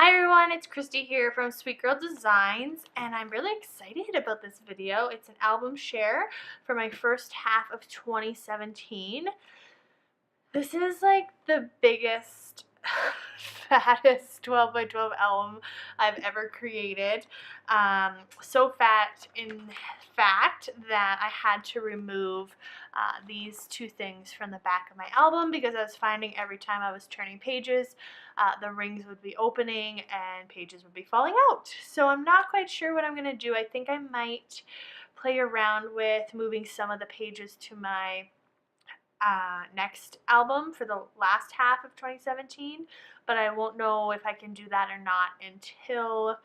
Hi everyone, it's Christy here from Sweet Girl Designs, and I'm really excited about this video. It's an album share for my first half of 2017. This is like the biggest, fattest 12 by 12 album I've ever created. So fat in fact that I had to remove these two things from the back of my album because I was finding every time I was turning pages, the rings would be opening and pages would be falling out. So I'm not quite sure what I'm going to do. I think I might play around with moving some of the pages to my next album for the last half of 2017, but I won't know if I can do that or not until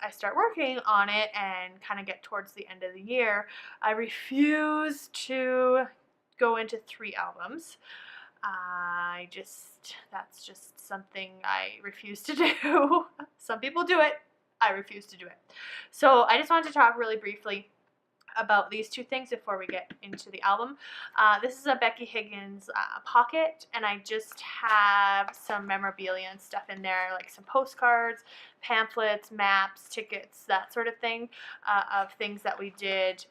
I start working on it and kind of get towards the end of the year. I refuse to go into 3 albums. That's just something I refuse to do. Some people do it. I refuse to do it. So I just wanted to talk really briefly about these two things before we get into the album. This is a Becky Higgins pocket, and I just have some memorabilia and stuff in there, like some postcards, pamphlets, maps, tickets, that sort of thing, of things that we did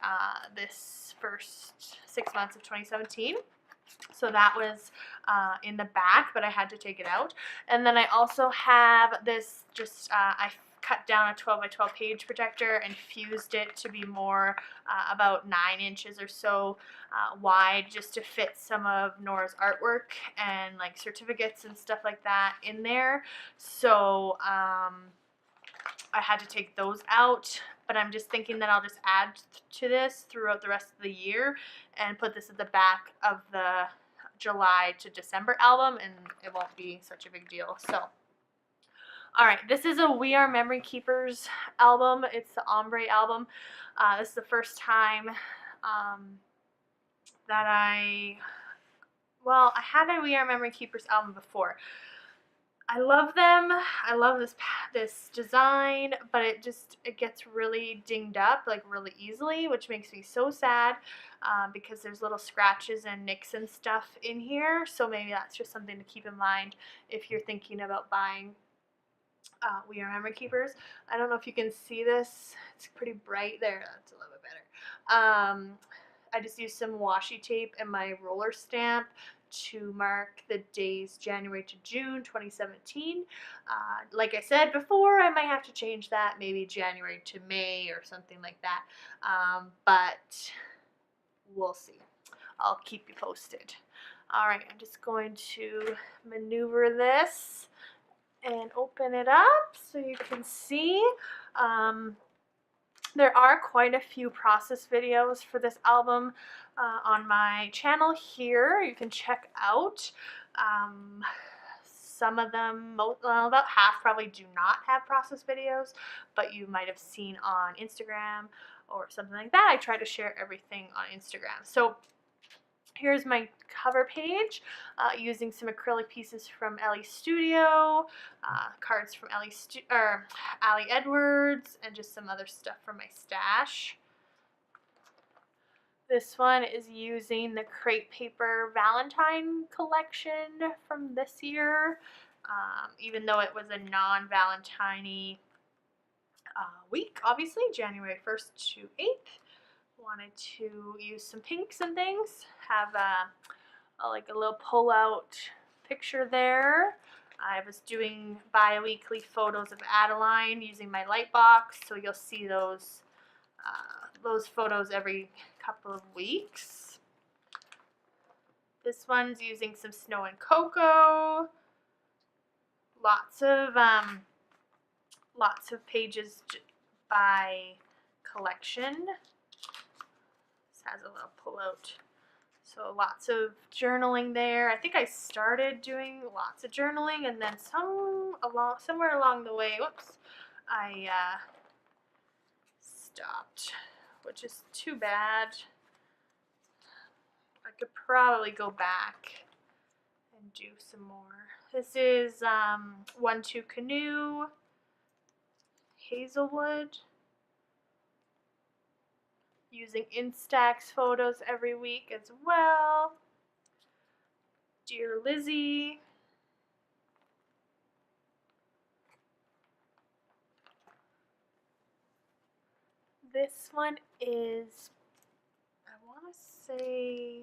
this first 6 months of 2017. So that was in the back, but I had to take it out. And then I also have this I cut down a 12 by 12 page protector and fused it to be more about 9 inches or so wide, just to fit some of Nora's artwork and like certificates and stuff like that in there. So I had to take those out, but I'm just thinking that I'll just add to this throughout the rest of the year and put this at the back of the July to December album, and it won't be such a big deal. So alright, this is a We Are Memory Keepers album. It's the ombre album. This is the first time that I had a We Are Memory Keepers album before. I love them. I love this design, but it gets really dinged up like really easily, which makes me so sad because there's little scratches and nicks and stuff in here. So maybe that's just something to keep in mind if you're thinking about buying We Are Memory Keepers. I don't know if you can see this. It's pretty bright there. That's a little bit better. I just used some washi tape and my roller stamp to mark the days January to June 2017. Like I said before, I might have to change that, maybe January to May or something like that. But we'll see. I'll keep you posted. Alright, I'm just going to maneuver this and open it up so you can see. There are quite a few process videos for this album on my channel here. You can check out. Some of them, about half probably do not have process videos, but you might have seen on Instagram or something like that. I try to share everything on Instagram. So here's my cover page using some acrylic pieces from Ellie Studio, cards from Ali Edwards, and just some other stuff from my stash. This one is using the crepe paper Valentine collection from this year, even though it was a non-Valentine-y week, obviously, January 1st to 8th. Wanted to use some pinks and things. Have like a little pull-out picture there. I was doing bi-weekly photos of Adeline using my light box, so you'll see those photos every couple of weeks. This one's using some Snow and Cocoa. Lots of pages by collection. Has a little pull-out, so lots of journaling there. I think I started doing lots of journaling, and then somewhere along the way, whoops, I stopped, which is too bad. I could probably go back and do some more. This is 1-2 Canoe, Hazelwood. Using Instax photos every week as well. Dear Lizzie. This one is, I want to say,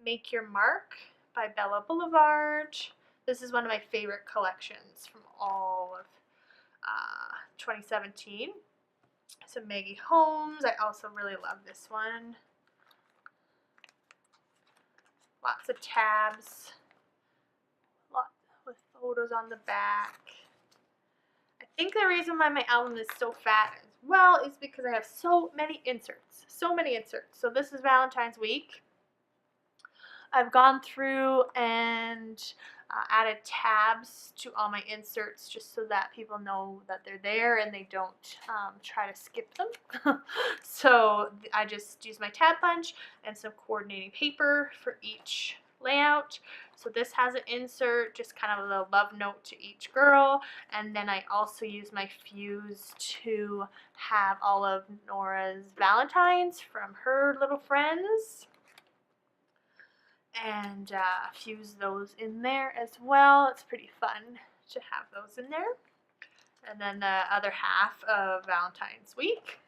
Make Your Mark by Bella Boulevard. This is one of my favorite collections from all of 2017. So Maggie Holmes, I also really love this one. Lots of tabs, lots with photos on the back. I think the reason why my album is so fat as well is because I have so many inserts. So this is Valentine's week. I've gone through and added tabs to all my inserts just so that people know that they're there and they don't try to skip them. So I just use my tab punch and some coordinating paper for each layout. So this has an insert, just kind of a little love note to each girl, and then I also use my fuse to have all of Nora's Valentines from her little friends, and fuse those in there as well. It's pretty fun to have those in there. And then the other half of Valentine's week,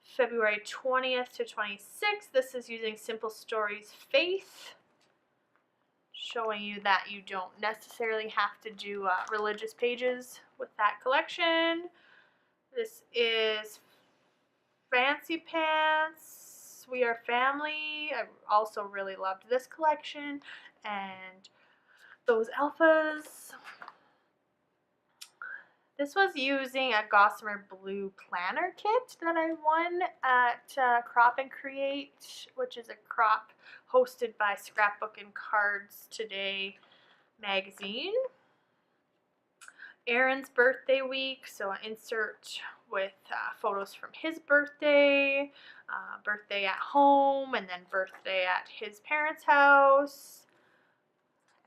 February 20th to 26th. This is using Simple Stories Faith, showing you that you don't necessarily have to do religious pages with that collection. This is Fancy Pants, We Are Family. I also really loved this collection, and those alphas. This was using a Gossamer Blue planner kit that I won at Crop and Create, which is a crop hosted by Scrapbook and Cards Today magazine. Aaron's birthday week, so an insert with photos from his birthday, birthday at home, and then birthday at his parents' house.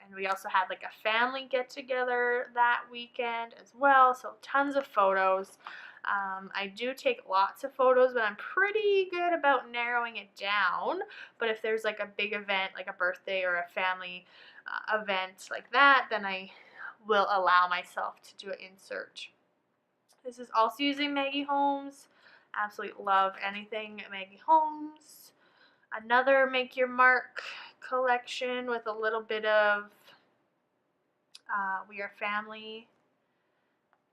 And we also had like a family get together that weekend as well, so tons of photos. I do take lots of photos, but I'm pretty good about narrowing it down. But if there's like a big event, like a birthday or a family event like that, then I will allow myself to do an insert. This is also using Maggie Holmes. Absolutely love anything Maggie Holmes. Another Make Your Mark collection with a little bit of We Are Family.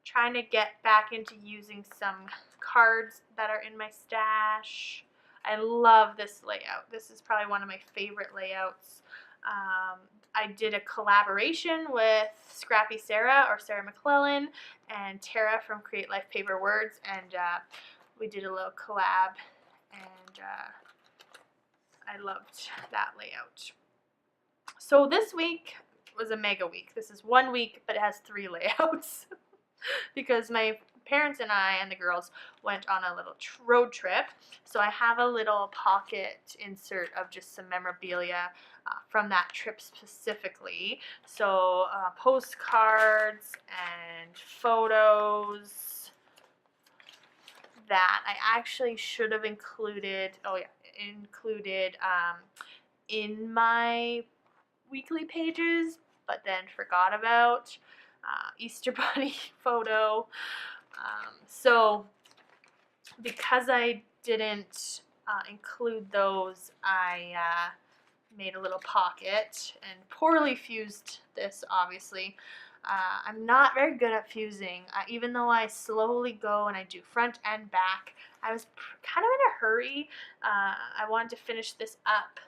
Trying to get back into using some cards that are in my stash. I love this layout. This is probably one of my favorite layouts. I did a collaboration with Scrappy Sarah, or Sarah McClellan, and Tara from Create Life Paper Words, and we did a little collab, and I loved that layout. So this week was a mega week. This is 1 week, but it has 3 layouts because my parents and I and the girls went on a little road trip. So I have a little pocket insert of just some memorabilia from that trip specifically. So postcards and photos that I actually should have included. Included in my weekly pages, but then forgot about. Easter Bunny photo. So because I didn't include those, I made a little pocket and poorly fused this, obviously. I'm not very good at fusing. Even though I slowly go and I do front and back, I was kind of in a hurry. I wanted to finish this up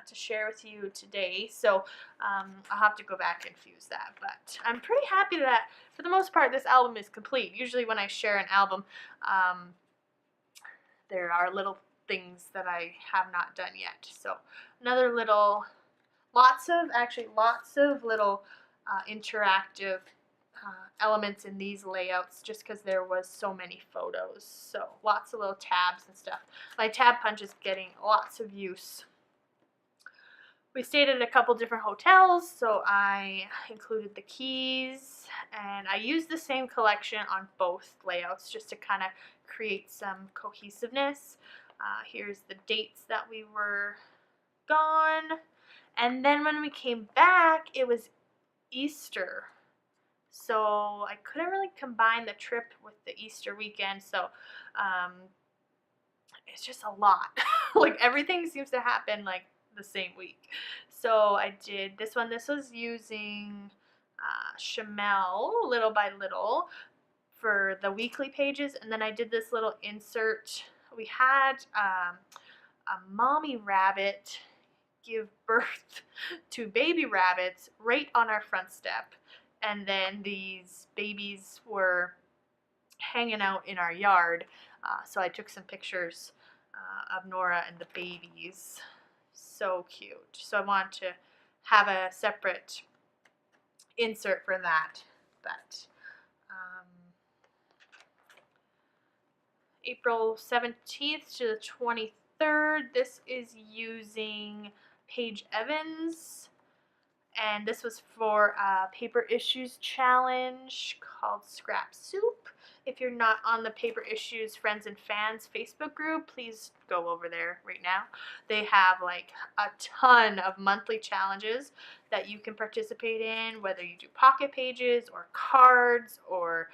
to share with you today, so I'll have to go back and fuse that, but I'm pretty happy that for the most part this album is complete. Usually when I share an album, there are little things that I have not done yet. So another little, lots of little interactive elements in these layouts, just because there was so many photos. So lots of little tabs and stuff. My tab punch is getting lots of use. We stayed at a couple different hotels, so I included the keys, and I used the same collection on both layouts just to kind of create some cohesiveness. Here's the dates that we were gone, and then when we came back, it was Easter. So I couldn't really combine the trip with the Easter weekend, so it's just a lot. Like everything seems to happen like the same week. So I did this one. This was using Chamel Little by Little for the weekly pages, and then I did this little insert. We had a mommy rabbit give birth to baby rabbits right on our front step, and then these babies were hanging out in our yard. So I took some pictures of Nora and the babies. So cute. So I want to have a separate insert for that. But April 17th to the 23rd, this is using Paige Evans. And this was for a paper issues challenge called Scrap Soup. If you're not on the Paper Issues Friends and Fans Facebook group, please go over there right now. They have like a ton of monthly challenges that you can participate in, whether you do pocket pages or cards or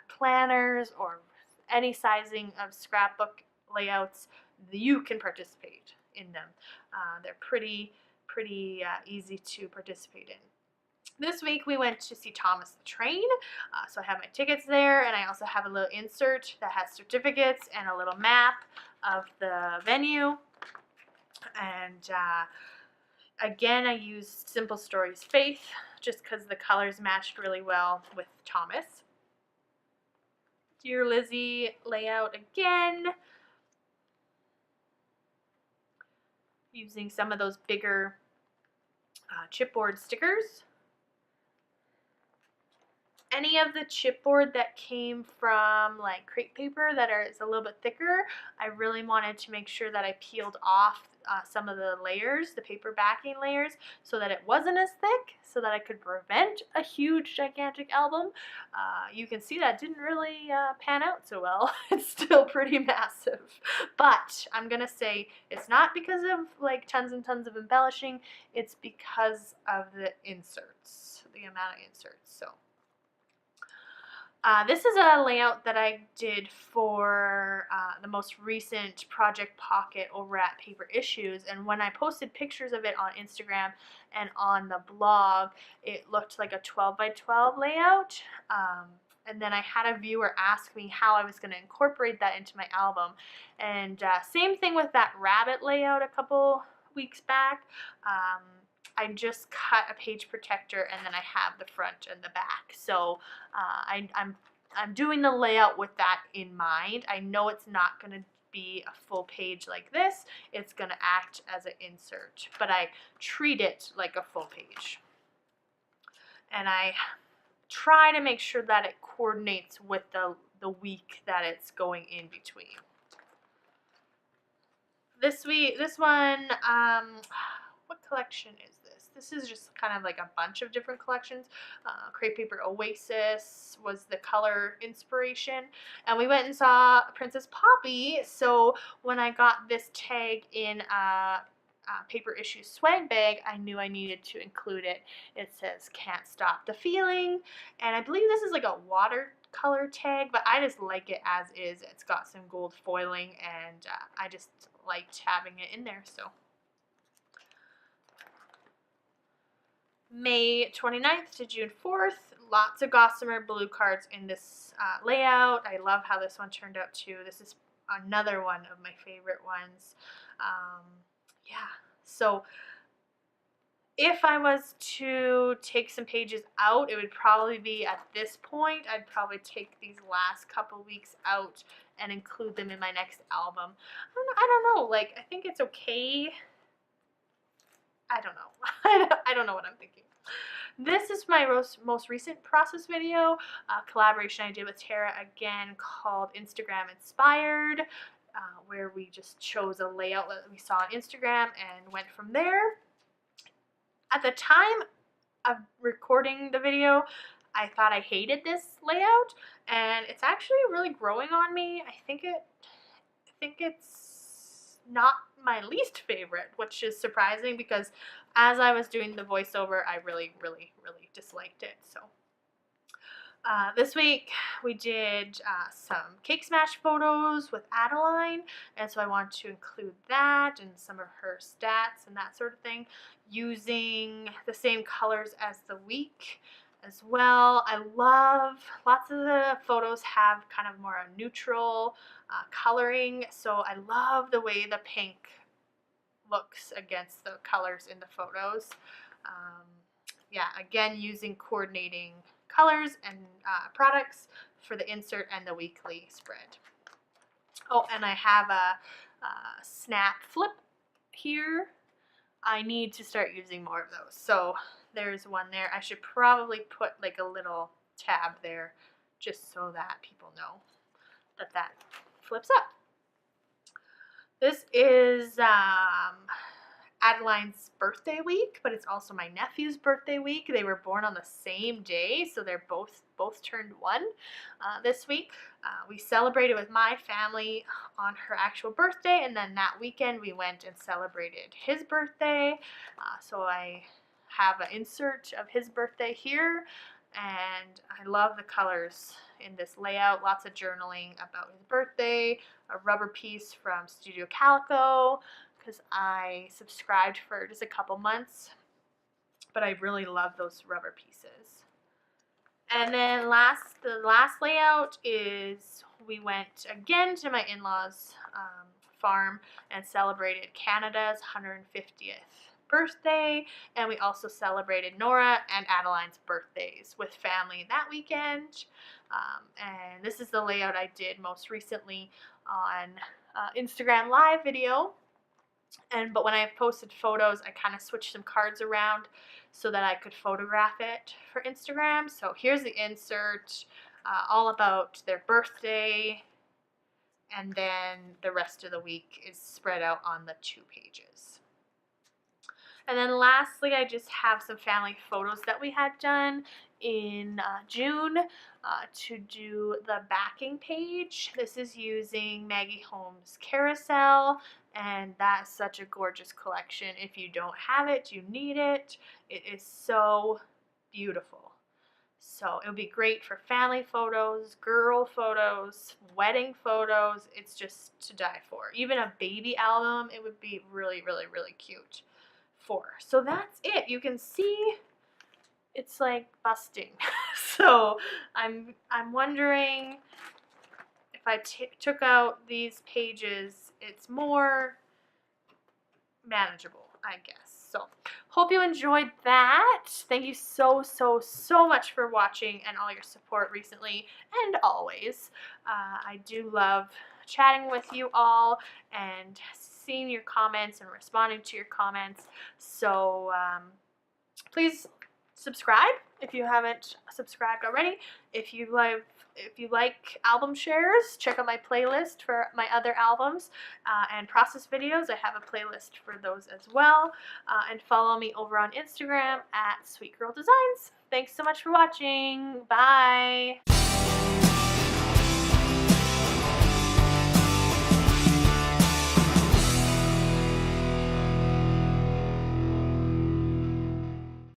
planners or any sizing of scrapbook layouts. You can participate in them. They're pretty easy to participate in. This week we went to see Thomas the Train, so I have my tickets there, and I also have a little insert that has certificates and a little map of the venue. And again, I used Simple Stories Faith just because the colors matched really well with Thomas. Dear Lizzie layout again, using some of those bigger chipboard stickers. Any of the chipboard that came from like crepe paper that is a little bit thicker, I really wanted to make sure that I peeled off some of the layers, the paper backing layers, so that it wasn't as thick, so that I could prevent a huge gigantic album. You can see that didn't really pan out so well. It's still pretty massive, but I'm gonna say it's not because of like tons and tons of embellishing, it's because of the inserts, the amount of inserts. So this is a layout that I did for the most recent Project Pocket over at Paper Issues, and when I posted pictures of it on Instagram and on the blog, it looked like a 12 by 12 layout. And then I had a viewer ask me how I was going to incorporate that into my album. And same thing with that rabbit layout a couple weeks back. I just cut a page protector and then I have the front and the back. So I'm doing the layout with that in mind. I know it's not going to be a full page like this. It's going to act as an insert, but I treat it like a full page. And I try to make sure that it coordinates with the week that it's going in between. This one, what collection is this? This is just kind of like a bunch of different collections. Crepe Paper Oasis was the color inspiration. And we went and saw Princess Poppy. So when I got this tag in a Paper Issues swag bag, I knew I needed to include it. It says "Can't Stop the Feeling." And I believe this is like a watercolor tag, but I just like it as is. It's got some gold foiling, and I just liked having it in there. So May 29th to June 4th, lots of Gossamer blue cards in this layout. I love how this one turned out too. This is another one of my favorite ones. Yeah, so if I was to take some pages out, it would probably be at this point. I'd probably take these last couple weeks out and include them in my next album. I don't know, like, I think it's okay. I don't know. I don't know what I'm thinking. This is my most recent process video, a collaboration I did with Tara again called Instagram Inspired, where we just chose a layout that we saw on Instagram and went from there. At the time of recording the video, I thought I hated this layout, and it's actually really growing on me. I think it's not my least favorite, which is surprising because as I was doing the voiceover, I really disliked it. So This week we did some cake smash photos with Adeline, and so I want to include that and some of her stats and that sort of thing, using the same colors as the week as well. I love, lots of the photos have kind of more a neutral coloring, so I love the way the pink looks against the colors in the photos. Yeah, again, using coordinating colors and products for the insert and the weekly spread. Oh, and I have a snap flip here. I need to start using more of those. So there's one there. I should probably put like a little tab there just so that people know that that flips up. This is Adeline's birthday week, but it's also my nephew's birthday week. They were born on the same day, so they're both turned 1 this week. We celebrated with my family on her actual birthday, and then that weekend we went and celebrated his birthday. So I have an insert of his birthday here, and I love the colors in this layout. Lots of journaling about his birthday, a rubber piece from Studio Calico, because I subscribed for just a couple months, but I really love those rubber pieces. And then the last layout is we went again to my in-laws' farm and celebrated Canada's 150th birthday, and we also celebrated Nora and Adeline's birthdays with family that weekend. And this is the layout I did most recently on Instagram live video. But when I posted photos, I kind of switched some cards around so that I could photograph it for Instagram. So here's the insert, all about their birthday, and then the rest of the week is spread out on the 2 pages. And then lastly, I just have some family photos that we had done in June to do the backing page. This is using Maggie Holmes' Carousel, and that's such a gorgeous collection. If you don't have it, you need it. It is so beautiful. So it would be great for family photos, girl photos, wedding photos. It's just to die for. Even a baby album, it would be really, really, really cute for. So that's it. You can see it's like busting. So I'm wondering if I took out these pages, it's more manageable, I guess. So hope you enjoyed that. Thank you so much for watching and all your support recently and always. I do love chatting with you all and seeing your comments and responding to your comments. So please subscribe if you haven't subscribed already. If you like album shares, check out my playlist for my other albums and process videos. I have a playlist for those as well. And follow me over on Instagram at Sweet Girl Designs. Thanks so much for watching. Bye.